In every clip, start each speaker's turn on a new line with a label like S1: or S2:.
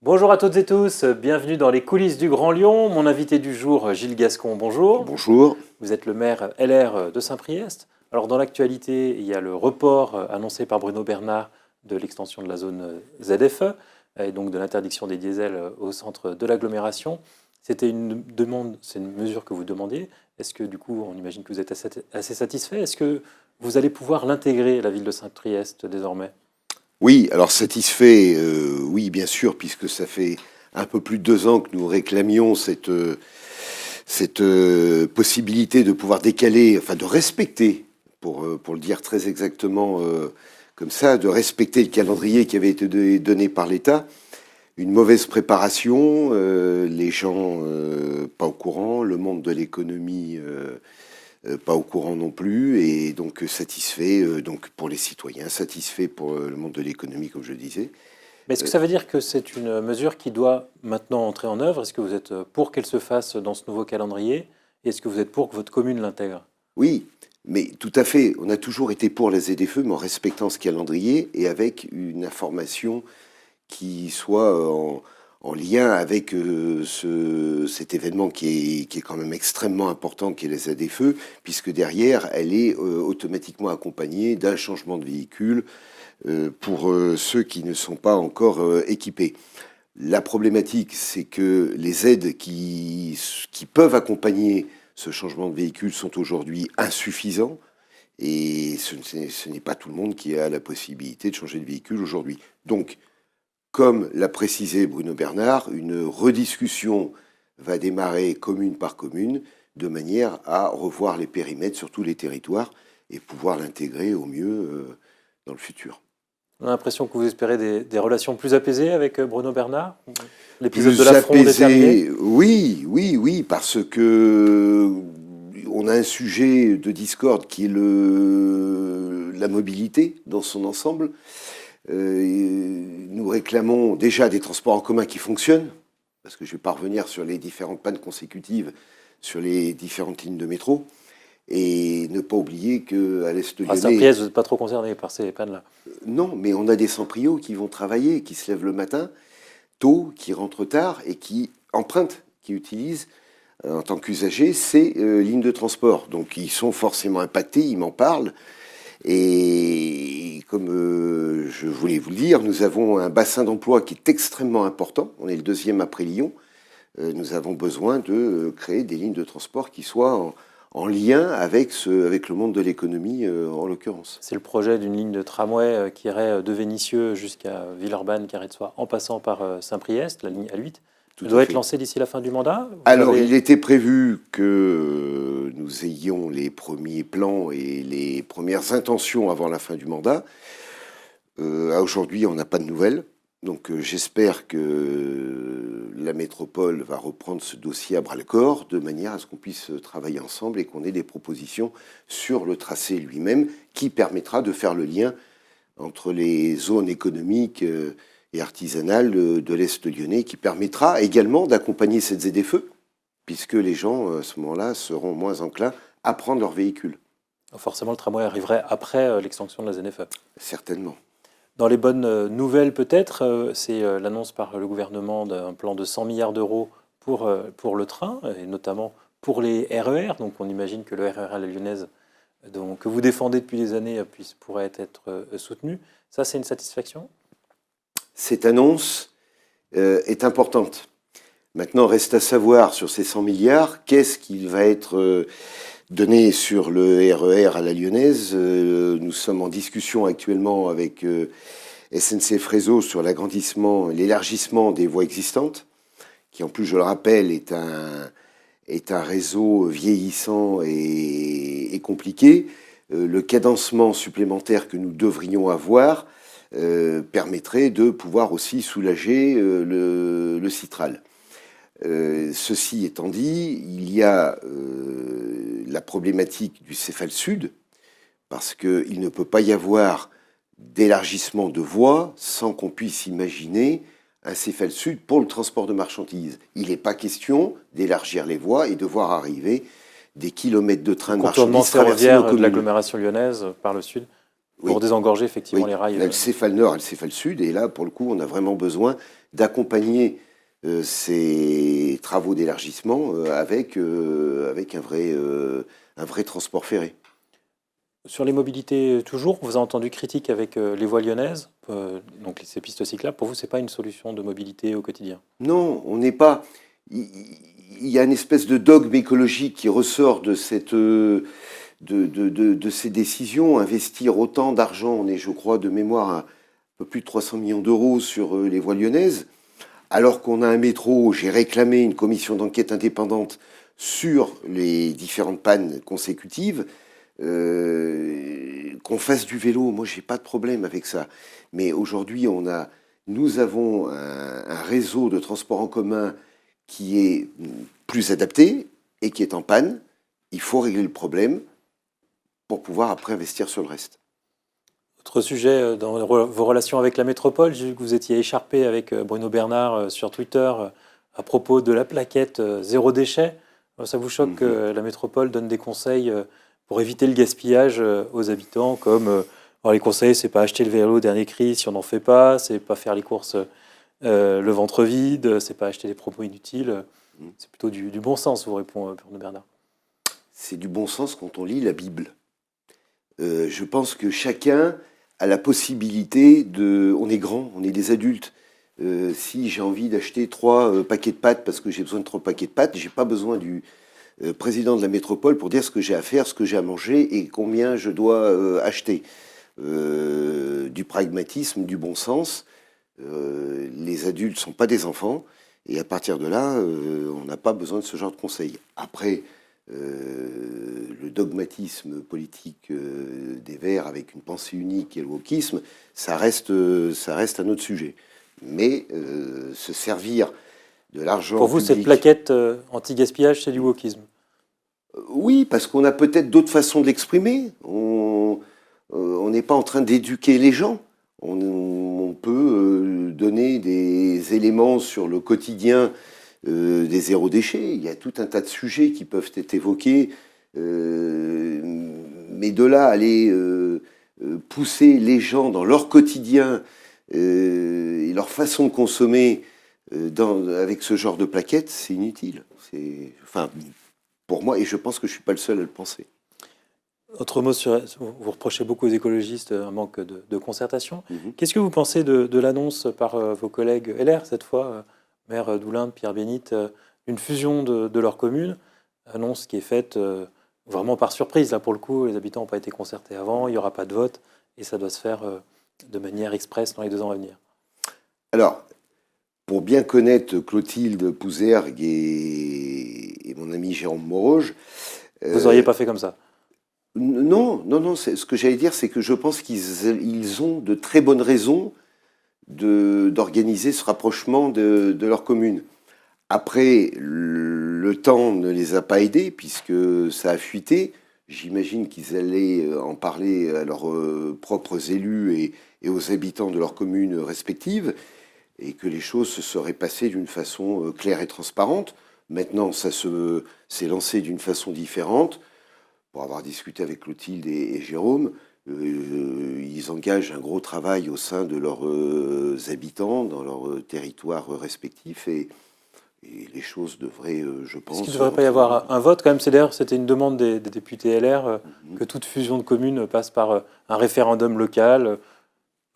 S1: Bonjour à toutes et tous, bienvenue dans les coulisses du Grand Lyon. Mon invité du jour, Gilles Gascon, bonjour.
S2: Bonjour.
S1: Vous êtes le maire LR de Saint-Priest. Alors dans l'actualité, il y a le report annoncé par Bruno Bernard de l'extension de la zone ZFE et donc de l'interdiction des diesels au centre de l'agglomération. C'était une demande, c'est une mesure que vous demandiez. Est-ce que du coup, on imagine que vous êtes assez satisfait? Est-ce que vous allez pouvoir l'intégrer, la ville de Saint-Priest, désormais?
S2: Oui, alors satisfait, oui, bien sûr, puisque ça fait un peu plus de 2 ans que nous réclamions cette possibilité de pouvoir décaler, enfin de respecter, pour le dire très exactement comme ça, de respecter le calendrier qui avait été donné par l'État. Une mauvaise préparation, les gens pas au courant, le monde de l'économie pas au courant non plus, et donc satisfait donc pour les citoyens, satisfait pour le monde de l'économie, comme je le disais.
S1: Mais est-ce que ça veut dire que c'est une mesure qui doit maintenant entrer en œuvre? Est-ce que vous êtes pour qu'elle se fasse dans ce nouveau calendrier? Et est-ce que vous êtes pour que votre commune l'intègre?
S2: Oui, mais tout à fait, on a toujours été pour la ZFE, mais en respectant ce calendrier et avec une information qui soit en lien avec cet événement qui est quand même extrêmement important, qui est la ZFE, puisque derrière, elle est automatiquement accompagnée d'un changement de véhicule pour ceux qui ne sont pas encore équipés. La problématique, c'est que les aides qui peuvent accompagner ce changement de véhicule sont aujourd'hui insuffisants. Et ce n'est pas tout le monde qui a la possibilité de changer de véhicule aujourd'hui. Donc, comme l'a précisé Bruno Bernard, une rediscussion va démarrer commune par commune de manière à revoir les périmètres sur tous les territoires et pouvoir l'intégrer au mieux dans le futur.
S1: On a l'impression que vous espérez des relations plus apaisées avec Bruno Bernard? L'épisode de
S2: Plus
S1: la Fronde est terminé?
S2: apaisé, oui, oui, oui, parce que on a un sujet de discorde qui est la mobilité dans son ensemble. Nous réclamons déjà des transports en commun qui fonctionnent, parce que je vais pas revenir sur les différentes pannes consécutives sur les différentes lignes de métro, et ne pas oublier qu'à l'Est
S1: À
S2: lyonnais,
S1: Saint-Priest, vous n'êtes pas trop concerné par ces pannes-là.
S2: non, mais on a des sans-prios qui vont travailler, qui se lèvent le matin, tôt, qui rentrent tard, et qui empruntent, qui utilisent en tant qu'usagers ces lignes de transport. Donc ils sont forcément impactés, ils m'en parlent. Et comme je voulais vous le dire, nous avons un bassin d'emploi qui est extrêmement important. On est le deuxième après Lyon. Nous avons besoin de créer des lignes de transport qui soient en lien avec le monde de l'économie, en l'occurrence.
S1: C'est le projet d'une ligne de tramway qui irait de Vénissieux jusqu'à Villeurbanne, Carré-de-Soie, en passant par Saint-Priest, la ligne A8.
S2: Tout
S1: Elle
S2: à
S1: doit être
S2: fait.
S1: lancée d'ici la fin du mandat?
S2: Alors, il était prévu que nous ayons les premiers plans et les premières intentions avant la fin du mandat. À aujourd'hui, on n'a pas de nouvelles. Donc, j'espère que la métropole va reprendre ce dossier à bras-le-corps de manière à ce qu'on puisse travailler ensemble et qu'on ait des propositions sur le tracé lui-même qui permettra de faire le lien entre les zones économiques et artisanales de l'Est lyonnais, qui permettra également d'accompagner cette ZFE, puisque les gens, à ce moment-là, seront moins enclins à prendre leur véhicule.
S1: Forcément, le tramway arriverait après l'extension de la ZFE.
S2: Certainement.
S1: Dans les bonnes nouvelles, peut-être, c'est l'annonce par le gouvernement d'un plan de 100 milliards d'euros pour le train, et notamment pour les RER. Donc on imagine que le RER à la lyonnaise, donc, que vous défendez depuis des années, pourrait être soutenu. Ça, c'est une satisfaction?
S2: Cette annonce est importante. Maintenant, reste à savoir sur ces 100 milliards, qu'est-ce qui va être donné sur le RER à la lyonnaise. Nous sommes en discussion actuellement avec SNCF Réseau sur l'agrandissement, l'élargissement des voies existantes, qui en plus, je le rappelle, est un réseau vieillissant et compliqué. Le cadencement supplémentaire que nous devrions avoir permettrait de pouvoir aussi soulager le Citral. Ceci étant dit, il y a la problématique du Céphale Sud, parce qu'il ne peut pas y avoir d'élargissement de voies sans qu'on puisse imaginer un Céphale Sud pour le transport de marchandises. Il n'est pas question d'élargir les voies et de voir arriver des kilomètres de trains de
S1: Contournement
S2: marchandises traverser nos
S1: ferroviaire de
S2: communes.
S1: l'agglomération lyonnaise par le sud? pour
S2: Oui.
S1: désengorger effectivement
S2: Oui,
S1: les rails.
S2: il y a le céphale nord et le céphale sud, et là, pour le coup, on a vraiment besoin d'accompagner ces travaux d'élargissement avec un vrai transport ferré.
S1: Sur les mobilités, toujours, vous avez entendu critique avec les voies lyonnaises, donc ces pistes cyclables. Pour vous, ce n'est pas une solution de mobilité au quotidien?
S2: Non, on n'est pas. Il y a une espèce de dogme écologique qui ressort de ces décisions. Investir autant d'argent, on est, je crois, de mémoire à un peu plus de 300 millions d'euros sur les voies lyonnaises, alors qu'on a un métro. J'ai réclamé une commission d'enquête indépendante sur les différentes pannes consécutives. Qu'on fasse du vélo, moi j'ai pas de problème avec ça. Mais aujourd'hui, nous avons un réseau de transport en commun qui est plus adapté et qui est en panne. Il faut régler le problème pour pouvoir après investir sur le reste.
S1: Autre sujet, dans vos relations avec la métropole, j'ai vu que vous étiez écharpé avec Bruno Bernard sur Twitter à propos de la plaquette zéro déchet. Ça vous choque que la métropole donne des conseils pour éviter le gaspillage aux habitants, comme alors les conseils, c'est pas acheter le vélo au dernier cri si on n'en fait pas, c'est pas faire les courses le ventre vide, c'est pas acheter des propos inutiles. C'est plutôt du bon sens, vous répond Bruno Bernard.
S2: C'est du bon sens quand on lit la Bible. Je pense que chacun a la possibilité de... On est grand, on est des adultes. Si j'ai envie d'acheter 3 paquets de pâtes parce que j'ai besoin de 3 paquets de pâtes, j'ai pas besoin du président de la métropole pour dire ce que j'ai à faire, ce que j'ai à manger et combien je dois acheter. Du pragmatisme, du bon sens. Les adultes ne sont pas des enfants et à partir de là, on n'a pas besoin de ce genre de conseils. Après, le dogmatisme politique des Verts avec une pensée unique et le wokisme, ça reste un autre sujet. Mais se servir de l'argent
S1: Pour vous,
S2: public...
S1: cette plaquette anti-gaspillage, c'est du wokisme?
S2: Oui, parce qu'on a peut-être d'autres façons de l'exprimer. On n'est pas en train d'éduquer les gens. On peut donner des éléments sur le quotidien des zéro déchets. Il y a tout un tas de sujets qui peuvent être évoqués. Mais de là, aller pousser les gens dans leur quotidien et leur façon de consommer avec ce genre de plaquettes, c'est inutile. Enfin, pour moi, et je pense que je ne suis pas le seul à le penser.
S1: Autre mot sur... Vous reprochez beaucoup aux écologistes un manque de concertation.
S2: Mhm.
S1: Qu'est-ce que vous pensez de l'annonce par vos collègues LR, cette fois, maire d'Oulin, Pierre Bénite, d'une fusion de leur commune? Annonce qui est faite vraiment par surprise. Là, pour le coup, les habitants n'ont pas été concertés avant, il n'y aura pas de vote, et ça doit se faire de manière express dans les 2 ans à venir.
S2: Alors, pour bien connaître Clotilde Pouzergue et mon ami Jérôme Moroge...
S1: Vous n'auriez pas fait comme ça?
S2: Non. Ce que j'allais dire, c'est que je pense qu'ils ont de très bonnes raisons d'organiser ce rapprochement de leur commune. Après, le temps ne les a pas aidés, puisque ça a fuité. J'imagine qu'ils allaient en parler à leurs propres élus et aux habitants de leurs communes respectives, et que les choses se seraient passées d'une façon claire et transparente. Maintenant, ça s'est lancé d'une façon différente. Pour avoir discuté avec Clotilde et Jérôme, ils engagent un gros travail au sein de leurs habitants, dans leurs territoires respectifs, et les choses devraient, je pense...
S1: Est-ce qu'il ne devrait pas y avoir un vote quand même? D'ailleurs, c'était une demande des députés LR, que toute fusion de communes passe par un référendum local.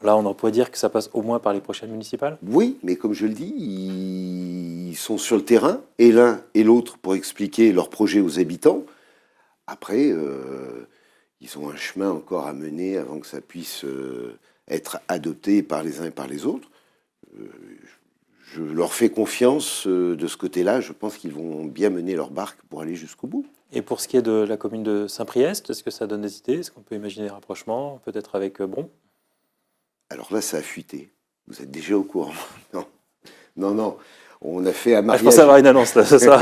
S1: Là, on en pourrait dire que ça passe au moins par les prochaines municipales?
S2: Oui, mais comme je le dis, ils sont sur le terrain, et l'un et l'autre, pour expliquer leur projet aux habitants. Après, ils ont un chemin encore à mener avant que ça puisse être adopté par les uns et par les autres. Je leur fais confiance de ce côté-là. Je pense qu'ils vont bien mener leur barque pour aller jusqu'au bout.
S1: Et pour ce qui est de la commune de Saint-Priest, est-ce que ça donne des idées? Est-ce qu'on peut imaginer des rapprochements, peut-être avec Bron?
S2: Alors là, ça a fuité. Vous êtes déjà au courant? Non. On a fait un mariage...
S1: je pensais avoir une annonce, là, c'est ça?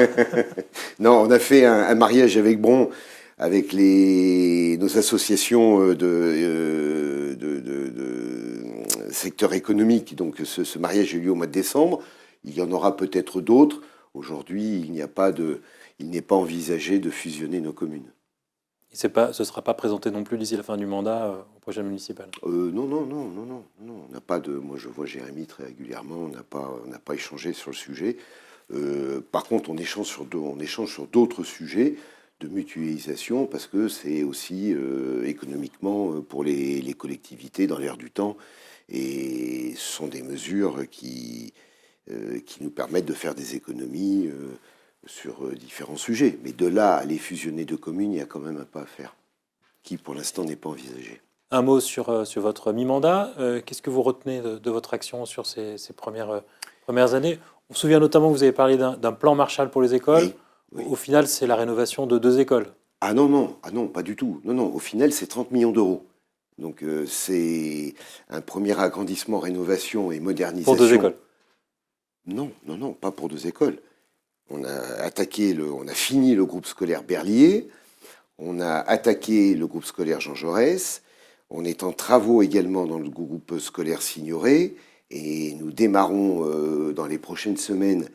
S2: Non, on a fait un mariage avec Bron, avec nos associations de secteur économique. Donc ce mariage a eu lieu au mois de décembre. Il y en aura peut-être d'autres. Aujourd'hui, il n'est pas envisagé de fusionner nos communes.
S1: Ce ne sera pas présenté non plus d'ici la fin du mandat aux prochaines municipales.
S2: Non, on n'a pas de. Moi, je vois Jérémy très régulièrement. On n'a pas échangé sur le sujet. Par contre, on échange sur d'autres sujets de mutualisation parce que c'est aussi économiquement pour les collectivités dans l'air du temps, et ce sont des mesures qui nous permettent de faire des économies sur différents sujets. Mais de là à les fusionner deux communes, il y a quand même un pas à faire, qui pour l'instant n'est pas envisagé.
S1: Un mot sur votre mi-mandat. Qu'est-ce que vous retenez de votre action sur ces premières années? On se souvient notamment que vous avez parlé d'un plan Marshall pour les écoles.
S2: Oui, oui.
S1: Au final, c'est la rénovation de 2 écoles.
S2: Ah non, pas du tout. Non, au final, c'est 30 millions d'euros. Donc c'est un premier agrandissement, rénovation et modernisation.
S1: Pour 2 écoles?
S2: Non, pas pour 2 écoles. On a fini le groupe scolaire Berlier, on a attaqué le groupe scolaire Jean Jaurès, on est en travaux également dans le groupe scolaire Signoret, et nous démarrons dans les prochaines semaines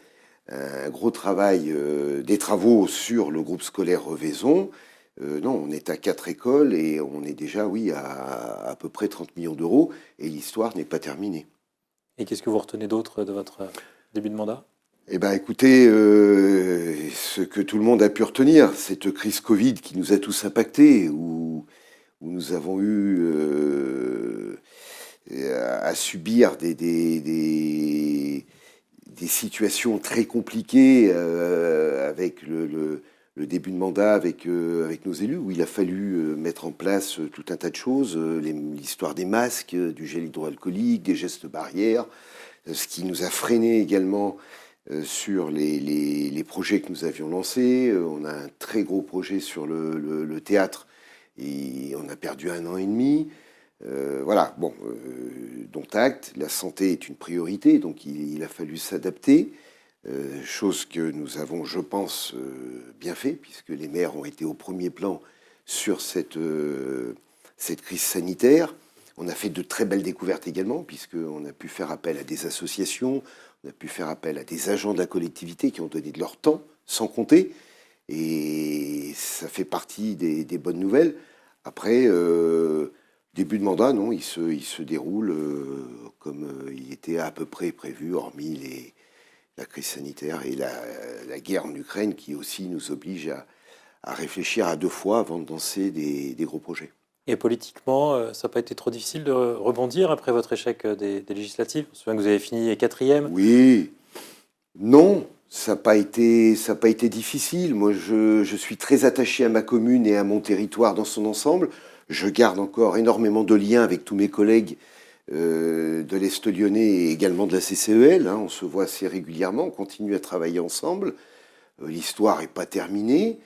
S2: un gros travail, des travaux sur le groupe scolaire Revaison. Non, on est à 4 écoles et on est déjà, oui, à peu près 30 millions d'euros, et l'histoire n'est pas terminée.
S1: Et qu'est-ce que vous retenez d'autre de votre début de mandat?
S2: Eh bien, écoutez, ce que tout le monde a pu retenir, cette crise Covid qui nous a tous impactés, où nous avons eu à subir des situations très compliquées avec le début de mandat, avec nos élus, où il a fallu mettre en place tout un tas de choses, l'histoire des masques, du gel hydroalcoolique, des gestes barrières, ce qui nous a freiné également sur les projets que nous avions lancés. On a un très gros projet sur le théâtre, et on a perdu 1 an et demi. Voilà, bon, dont acte. La santé est une priorité, donc il a fallu s'adapter. Chose que nous avons, je pense, bien fait, puisque les maires ont été au premier plan sur cette crise sanitaire. On a fait de très belles découvertes également, puisqu'on a pu faire appel à des associations, on a pu faire appel à des agents de la collectivité qui ont donné de leur temps, sans compter. Et ça fait partie des bonnes nouvelles. Après, début de mandat, non, il se déroule comme il était à peu près prévu, hormis la crise sanitaire et la guerre en Ukraine, qui aussi nous oblige à réfléchir à 2 fois avant de lancer des gros projets.
S1: Et politiquement, ça n'a pas été trop difficile de rebondir après votre échec des législatives? Je me souviens que vous avez fini 4e.
S2: Oui, non, ça n'a pas été difficile. Moi, je suis très attaché à ma commune et à mon territoire dans son ensemble. Je garde encore énormément de liens avec tous mes collègues de l'Est lyonnais et également de la CCEL. On se voit assez régulièrement, on continue à travailler ensemble. L'histoire n'est pas terminée.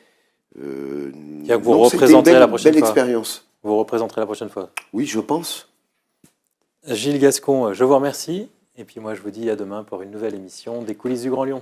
S1: Vous représenterez la prochaine
S2: belle
S1: fois.
S2: Expérience.
S1: Vous représenterez la prochaine fois.
S2: Oui, je pense.
S1: Gilles Gascon, je vous remercie. Et puis moi, je vous dis à demain pour une nouvelle émission des coulisses du Grand Lyon.